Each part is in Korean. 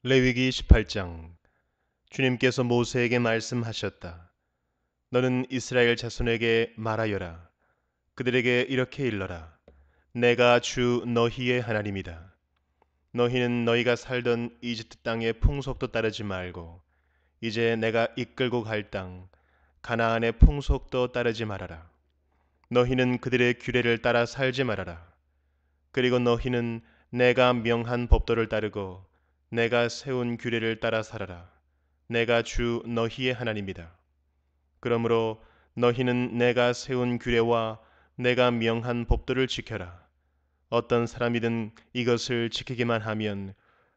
레위기 18장. 주님께서 모세에게 말씀하셨다. 너는 이스라엘 자손에게 말하여라. 그들에게 이렇게 일러라. 내가 주 너희의 하나님이다. 너희는 너희가 살던 이집트 땅의 풍속도 따르지 말고 이제 내가 이끌고 갈 땅 가나안의 풍속도 따르지 말아라. 너희는 그들의 규례를 따라 살지 말아라. 그리고 너희는 내가 명한 법도를 따르고 내가 세운 규례를 따라 살아라. 내가 주 너희의 하나님이다. 그러므로 너희는 내가 세운 규례와 내가 명한 법도를 지켜라. 어떤 사람이든 이것을 지키기만 하면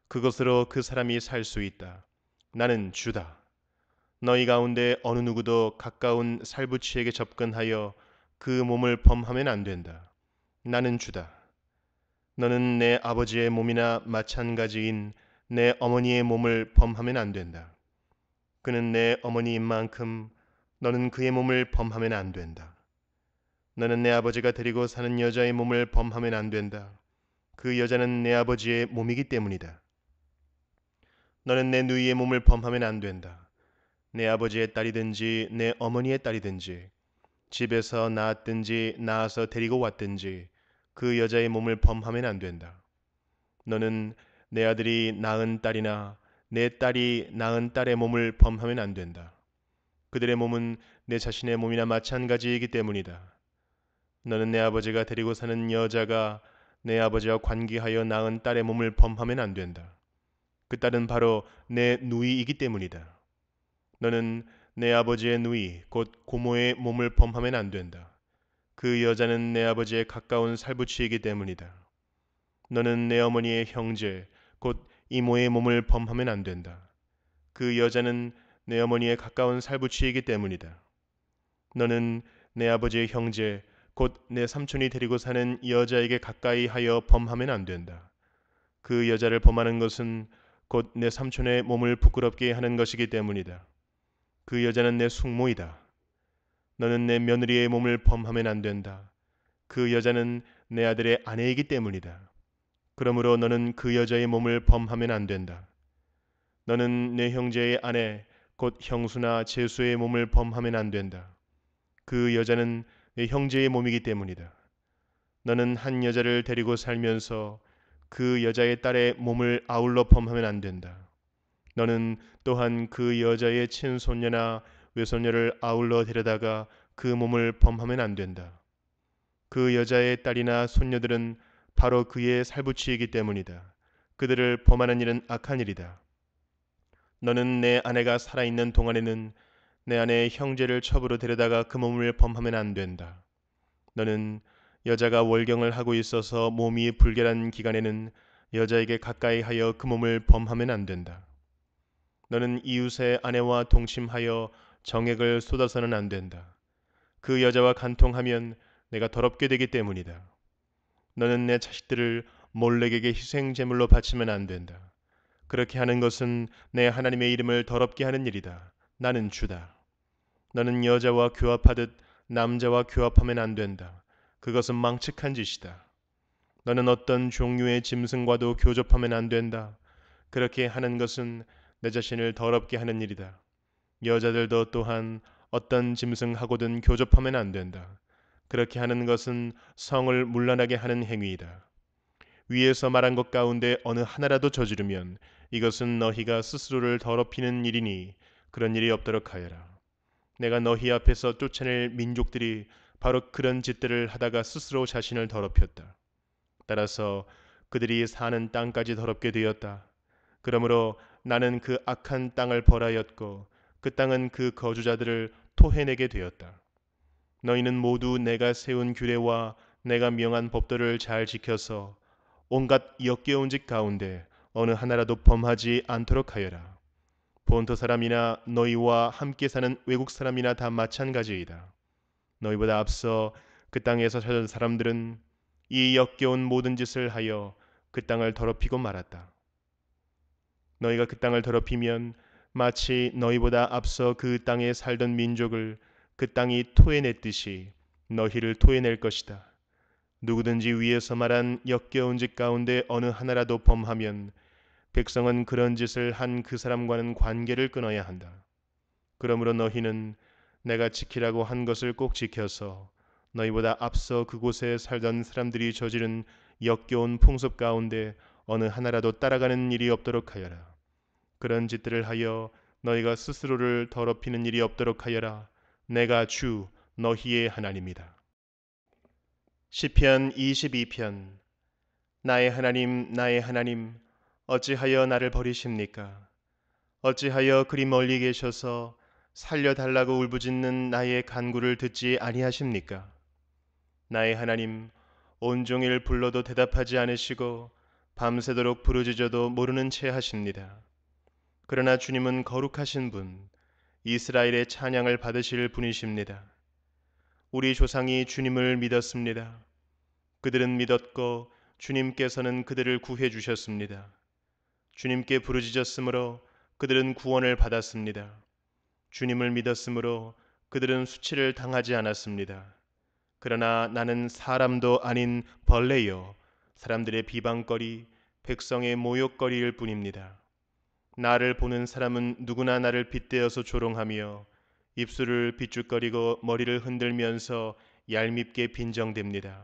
그것으로 그 사람이 살 수 있다. 나는 주다. 너희 가운데 어느 누구도 가까운 살부치에게 접근하여 그 몸을 범하면 안 된다. 나는 주다. 너는 내 아버지의 몸이나 마찬가지인 내 어머니의 몸을 범하면 안 된다. 그는 내 어머니인 만큼 너는 그의 몸을 범하면 안 된다. 너는 내 아버지가 데리고 사는 여자의 몸을 범하면 안 된다. 그 여자는 내 아버지의 몸이기 때문이다. 너는 내 누이의 몸을 범하면 안 된다. 내 아버지의 딸이든지 내 어머니의 딸이든지 집에서 낳았든지 낳아서 데리고 왔든지 그 여자의 몸을 범하면 안 된다. 너는 내 아들이 낳은 딸이나 내 딸이 낳은 딸의 몸을 범하면 안 된다. 그들의 몸은 내 자신의 몸이나 마찬가지이기 때문이다. 너는 내 아버지가 데리고 사는 여자가 내 아버지와 관계하여 낳은 딸의 몸을 범하면 안 된다. 그 딸은 바로 내 누이이기 때문이다. 너는 내 아버지의 누이 곧 고모의 몸을 범하면 안 된다. 그 여자는 내 아버지의 가까운 살부치이기 때문이다. 너는 내 어머니의 형제 곧 이모의 몸을 범하면 안 된다. 그 여자는 내 어머니의 가까운 살부치이기 때문이다. 너는 내 아버지의 형제 곧 내 삼촌이 데리고 사는 여자에게 가까이 하여 범하면 안 된다. 그 여자를 범하는 것은 곧 내 삼촌의 몸을 부끄럽게 하는 것이기 때문이다. 그 여자는 내 숙모이다. 너는 내 며느리의 몸을 범하면 안 된다. 그 여자는 내 아들의 아내이기 때문이다. 그러므로 너는 그 여자의 몸을 범하면 안 된다. 너는 내 형제의 아내 곧 형수나 제수의 몸을 범하면 안 된다. 그 여자는 내 형제의 몸이기 때문이다. 너는 한 여자를 데리고 살면서 그 여자의 딸의 몸을 아울러 범하면 안 된다. 너는 또한 그 여자의 친손녀나 외손녀를 아울러 데려다가 그 몸을 범하면 안 된다. 그 여자의 딸이나 손녀들은 바로 그의 살부치이기 때문이다. 그들을 범하는 일은 악한 일이다. 너는 내 아내가 살아있는 동안에는 내 아내의 형제를 첩으로 데려다가 그 몸을 범하면 안 된다. 너는 여자가 월경을 하고 있어서 몸이 불결한 기간에는 여자에게 가까이 하여 그 몸을 범하면 안 된다. 너는 이웃의 아내와 동침하여 정액을 쏟아서는 안 된다. 그 여자와 간통하면 내가 더럽게 되기 때문이다. 너는 내 자식들을 몰렉에게 희생 제물로 바치면 안 된다. 그렇게 하는 것은 내 하나님의 이름을 더럽게 하는 일이다. 나는 주다. 너는 여자와 교합하듯 남자와 교합하면 안 된다. 그것은 망측한 짓이다. 너는 어떤 종류의 짐승과도 교접하면 안 된다. 그렇게 하는 것은 내 자신을 더럽게 하는 일이다. 여자들도 또한 어떤 짐승하고든 교접하면 안 된다. 그렇게 하는 것은 성을 문란하게 하는 행위이다. 위에서 말한 것 가운데 어느 하나라도 저지르면 이것은 너희가 스스로를 더럽히는 일이니 그런 일이 없도록 하여라. 내가 너희 앞에서 쫓아낼 민족들이 바로 그런 짓들을 하다가 스스로 자신을 더럽혔다. 따라서 그들이 사는 땅까지 더럽게 되었다. 그러므로 나는 그 악한 땅을 벌하였고 그 땅은 그 거주자들을 토해내게 되었다. 너희는 모두 내가 세운 규례와 내가 명한 법도를 잘 지켜서 온갖 역겨운 짓 가운데 어느 하나라도 범하지 않도록 하여라. 본토 사람이나 너희와 함께 사는 외국 사람이나 다 마찬가지이다. 너희보다 앞서 그 땅에서 살던 사람들은 이 역겨운 모든 짓을 하여 그 땅을 더럽히고 말았다. 너희가 그 땅을 더럽히면 마치 너희보다 앞서 그 땅에 살던 민족을 그 땅이 토해냈듯이 너희를 토해낼 것이다. 누구든지 위에서 말한 역겨운 짓 가운데 어느 하나라도 범하면 백성은 그런 짓을 한 그 사람과는 관계를 끊어야 한다. 그러므로 너희는 내가 지키라고 한 것을 꼭 지켜서 너희보다 앞서 그곳에 살던 사람들이 저지른 역겨운 풍습 가운데 어느 하나라도 따라가는 일이 없도록 하여라. 그런 짓들을 하여 너희가 스스로를 더럽히는 일이 없도록 하여라. 내가 주 너희의 하나님이다. 시편 22편. 나의 하나님, 나의 하나님, 어찌하여 나를 버리십니까? 어찌하여 그리 멀리 계셔서 살려달라고 울부짖는 나의 간구를 듣지 아니하십니까? 나의 하나님, 온종일 불러도 대답하지 않으시고 밤새도록 부르짖어도 모르는 채 하십니다. 그러나 주님은 거룩하신 분, 이스라엘의 찬양을 받으실 분이십니다. 우리 조상이 주님을 믿었습니다. 그들은 믿었고 주님께서는 그들을 구해 주셨습니다. 주님께 부르짖었으므로 그들은 구원을 받았습니다. 주님을 믿었으므로 그들은 수치를 당하지 않았습니다. 그러나 나는 사람도 아닌 벌레요, 사람들의 비방거리, 백성의 모욕거리일 뿐입니다. 나를 보는 사람은 누구나 나를 빗대어서 조롱하며 입술을 비죽거리고 머리를 흔들면서 얄밉게 빈정댑니다.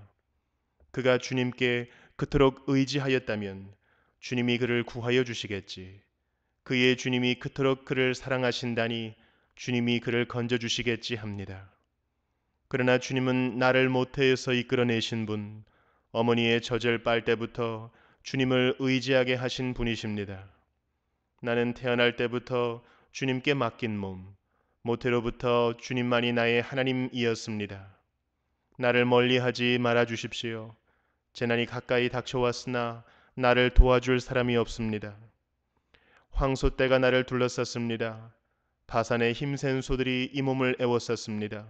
그가 주님께 그토록 의지하였다면 주님이 그를 구하여 주시겠지. 그의 주님이 그토록 그를 사랑하신다니 주님이 그를 건져주시겠지 합니다. 그러나 주님은 나를 모태에서 이끌어내신 분, 어머니의 젖을 빨 때부터 주님을 의지하게 하신 분이십니다. 나는 태어날 때부터 주님께 맡긴 몸, 모태로부터 주님만이 나의 하나님이었습니다. 나를 멀리하지 말아 주십시오. 재난이 가까이 닥쳐왔으나 나를 도와줄 사람이 없습니다. 황소떼가 나를 둘러쌌습니다. 바산의 힘센 소들이 이 몸을 애워쌌습니다.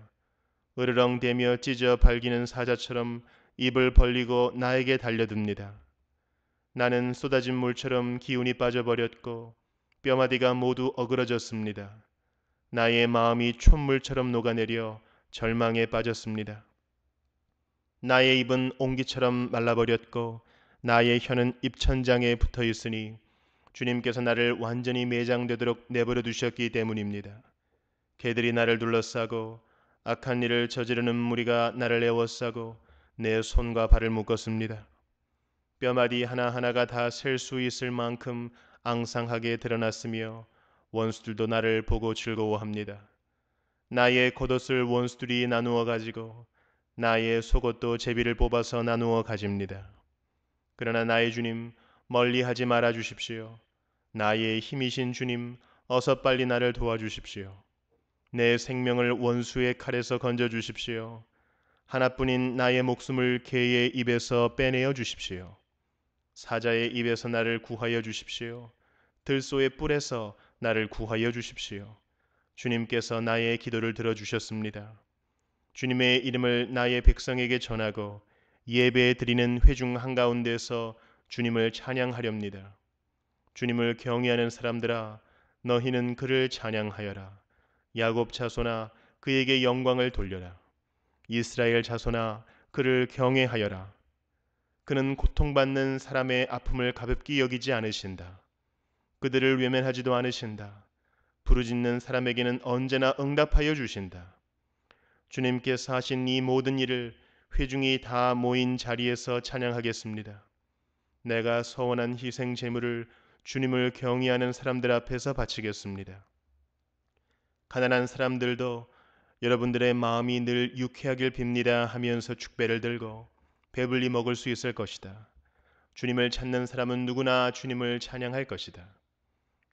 으르렁대며 찢어 발기는 사자처럼 입을 벌리고 나에게 달려듭니다. 나는 쏟아진 물처럼 기운이 빠져버렸고 뼈마디가 모두 어그러졌습니다. 나의 마음이 촛물처럼 녹아내려 절망에 빠졌습니다. 나의 입은 옹기처럼 말라버렸고 나의 혀는 입천장에 붙어 있으니 주님께서 나를 완전히 매장되도록 내버려 두셨기 때문입니다. 개들이 나를 둘러싸고 악한 일을 저지르는 무리가 나를 에워싸고 내 손과 발을 묶었습니다. 뼈마디 하나하나가 다 셀 수 있을 만큼 앙상하게 드러났으며 원수들도 나를 보고 즐거워합니다. 나의 겉옷을 원수들이 나누어 가지고 나의 속옷도 제비를 뽑아서 나누어 가집니다. 그러나 나의 주님, 멀리하지 말아 주십시오. 나의 힘이신 주님, 어서 빨리 나를 도와주십시오. 내 생명을 원수의 칼에서 건져 주십시오. 하나뿐인 나의 목숨을 개의 입에서 빼내어 주십시오. 사자의 입에서 나를 구하여 주십시오. 들소의 뿔에서 나를 구하여 주십시오. 주님께서 나의 기도를 들어주셨습니다. 주님의 이름을 나의 백성에게 전하고 예배 드리는 회중 한가운데서 주님을 찬양하렵니다. 주님을 경외하는 사람들아, 너희는 그를 찬양하여라. 야곱 자손아, 그에게 영광을 돌려라. 이스라엘 자손아, 그를 경외하여라. 그는 고통받는 사람의 아픔을 가볍게 여기지 않으신다. 그들을 외면하지도 않으신다. 부르짖는 사람에게는 언제나 응답하여 주신다. 주님께서 하신 이 모든 일을 회중이 다 모인 자리에서 찬양하겠습니다. 내가 서원한 희생 제물을 주님을 경외하는 사람들 앞에서 바치겠습니다. 가난한 사람들도 여러분들의 마음이 늘 유쾌하길 빕니다 하면서 축배를 들고 배불리 먹을 수 있을 것이다. 주님을 찾는 사람은 누구나 주님을 찬양할 것이다.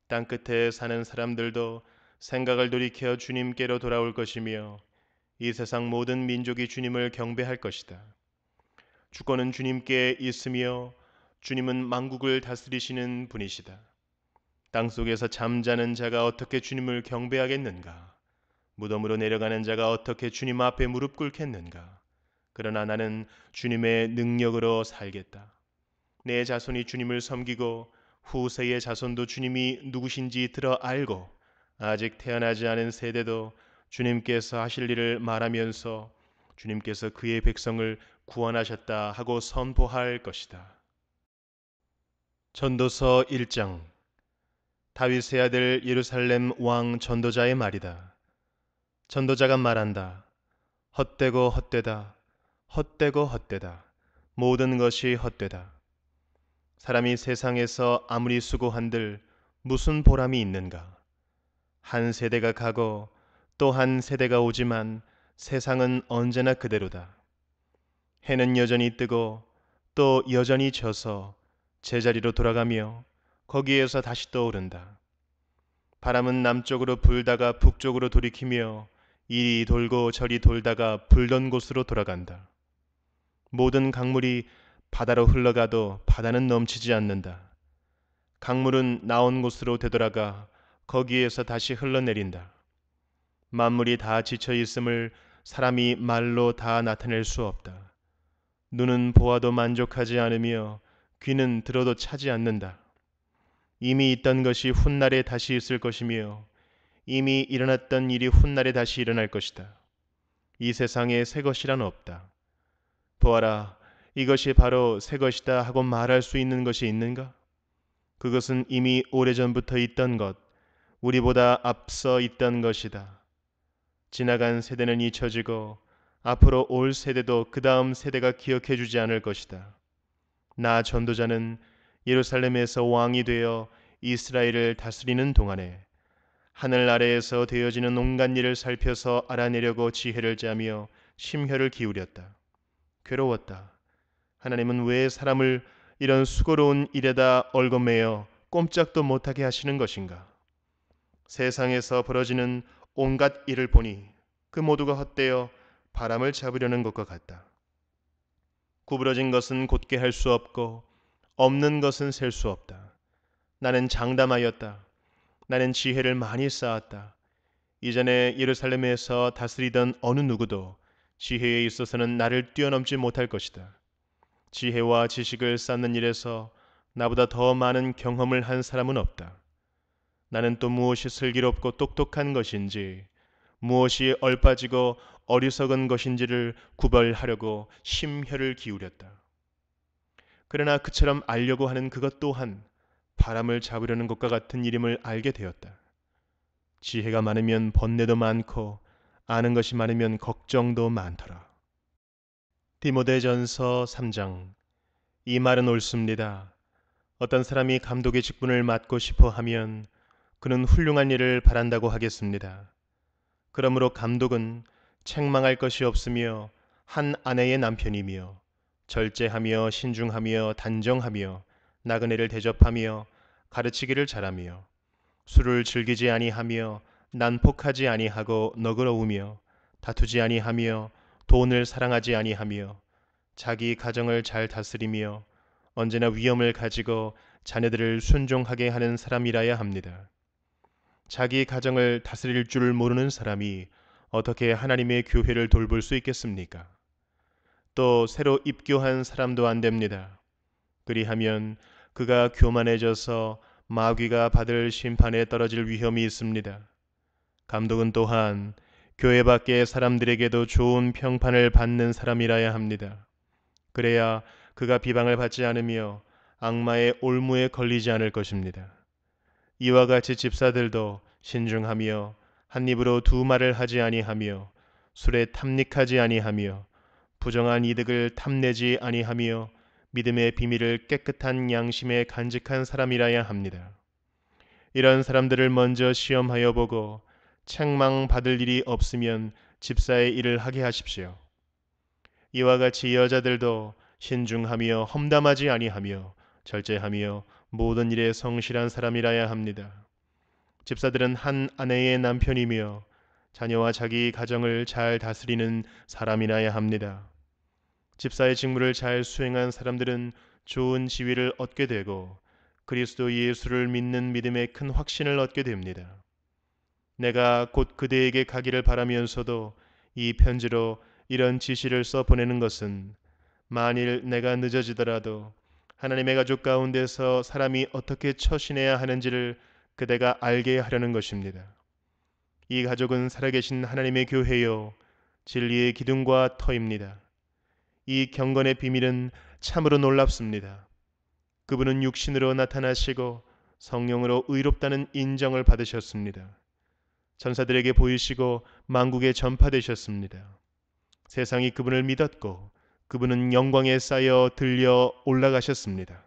땅끝에 사는 사람들도 생각을 돌이켜 주님께로 돌아올 것이며 이 세상 모든 민족이 주님을 경배할 것이다. 주권은 주님께 있으며 주님은 만국을 다스리시는 분이시다. 땅속에서 잠자는 자가 어떻게 주님을 경배하겠는가? 무덤으로 내려가는 자가 어떻게 주님 앞에 무릎 꿇겠는가? 그러나 나는 주님의 능력으로 살겠다. 내 자손이 주님을 섬기고 후세의 자손도 주님이 누구신지 들어 알고 아직 태어나지 않은 세대도 주님께서 하실 일을 말하면서 주님께서 그의 백성을 구원하셨다 하고 선포할 것이다. 전도서 1장. 다윗의 아들 예루살렘 왕 전도자의 말이다. 전도자가 말한다. 헛되고 헛되다. 헛되고 헛되다. 모든 것이 헛되다. 사람이 세상에서 아무리 수고한들 무슨 보람이 있는가? 한 세대가 가고 또 한 세대가 오지만 세상은 언제나 그대로다. 해는 여전히 뜨고 또 여전히 져서 제자리로 돌아가며 거기에서 다시 떠오른다. 바람은 남쪽으로 불다가 북쪽으로 돌이키며 이리 돌고 저리 돌다가 불던 곳으로 돌아간다. 모든 강물이 바다로 흘러가도 바다는 넘치지 않는다. 강물은 나온 곳으로 되돌아가 거기에서 다시 흘러내린다. 만물이 다 지쳐 있음을 사람이 말로 다 나타낼 수 없다. 눈은 보아도 만족하지 않으며 귀는 들어도 차지 않는다. 이미 있던 것이 훗날에 다시 있을 것이며 이미 일어났던 일이 훗날에 다시 일어날 것이다. 이 세상에 새 것이란 없다. 보아라, 이것이 바로 새 것이다 하고 말할 수 있는 것이 있는가? 그것은 이미 오래전부터 있던 것, 우리보다 앞서 있던 것이다. 지나간 세대는 잊혀지고 앞으로 올 세대도 그 다음 세대가 기억해 주지 않을 것이다. 나 전도자는 예루살렘에서 왕이 되어 이스라엘을 다스리는 동안에 하늘 아래에서 되어지는 온갖 일을 살펴서 알아내려고 지혜를 짜며 심혈을 기울였다. 괴로웠다. 하나님은 왜 사람을 이런 수고로운 일에다 얽어매어 꼼짝도 못하게 하시는 것인가? 세상에서 벌어지는 온갖 일을 보니 그 모두가 헛되어 바람을 잡으려는 것과 같다. 구부러진 것은 곧게 할 수 없고 없는 것은 셀 수 없다. 나는 장담하였다. 나는 지혜를 많이 쌓았다. 이전에 예루살렘에서 다스리던 어느 누구도 지혜에 있어서는 나를 뛰어넘지 못할 것이다. 지혜와 지식을 쌓는 일에서 나보다 더 많은 경험을 한 사람은 없다. 나는 또 무엇이 슬기롭고 똑똑한 것인지, 무엇이 얼빠지고 어리석은 것인지를 구별하려고 심혈을 기울였다. 그러나 그처럼 알려고 하는 그것 또한 바람을 잡으려는 것과 같은 일임을 알게 되었다. 지혜가 많으면 번뇌도 많고 아는 것이 많으면 걱정도 많더라. 디모데전서 3장. 이 말은 옳습니다. 어떤 사람이 감독의 직분을 맡고 싶어 하면 그는 훌륭한 일을 바란다고 하겠습니다. 그러므로 감독은 책망할 것이 없으며 한 아내의 남편이며 절제하며 신중하며 단정하며 나그네를 대접하며 가르치기를 잘하며 술을 즐기지 아니하며 난폭하지 아니하고 너그러우며 다투지 아니하며 돈을 사랑하지 아니하며 자기 가정을 잘 다스리며 언제나 위엄을 가지고 자녀들을 순종하게 하는 사람이라야 합니다. 자기 가정을 다스릴 줄 모르는 사람이 어떻게 하나님의 교회를 돌볼 수 있겠습니까? 또 새로 입교한 사람도 안 됩니다. 그리하면 그가 교만해져서 마귀가 받을 심판에 떨어질 위험이 있습니다. 감독은 또한 교회 밖의 사람들에게도 좋은 평판을 받는 사람이라야 합니다. 그래야 그가 비방을 받지 않으며 악마의 올무에 걸리지 않을 것입니다. 이와 같이 집사들도 신중하며 한 입으로 두 말을 하지 아니하며 술에 탐닉하지 아니하며 부정한 이득을 탐내지 아니하며 믿음의 비밀을 깨끗한 양심에 간직한 사람이라야 합니다. 이런 사람들을 먼저 시험하여 보고 책망받을 일이 없으면 집사의 일을 하게 하십시오. 이와 같이 여자들도 신중하며 험담하지 아니하며 절제하며 모든 일에 성실한 사람이라야 합니다. 집사들은 한 아내의 남편이며 자녀와 자기 가정을 잘 다스리는 사람이라야 합니다. 집사의 직무를 잘 수행한 사람들은 좋은 지위를 얻게 되고 그리스도 예수를 믿는 믿음의 큰 확신을 얻게 됩니다. 내가 곧 그대에게 가기를 바라면서도 이 편지로 이런 지시를 써 보내는 것은 만일 내가 늦어지더라도 하나님의 가족 가운데서 사람이 어떻게 처신해야 하는지를 그대가 알게 하려는 것입니다. 이 가족은 살아계신 하나님의 교회요 진리의 기둥과 터입니다. 이 경건의 비밀은 참으로 놀랍습니다. 그분은 육신으로 나타나시고 성령으로 의롭다는 인정을 받으셨습니다. 천사들에게 보이시고 만국에 전파되셨습니다. 세상이 그분을 믿었고 그분은 영광에 쌓여 들려 올라가셨습니다.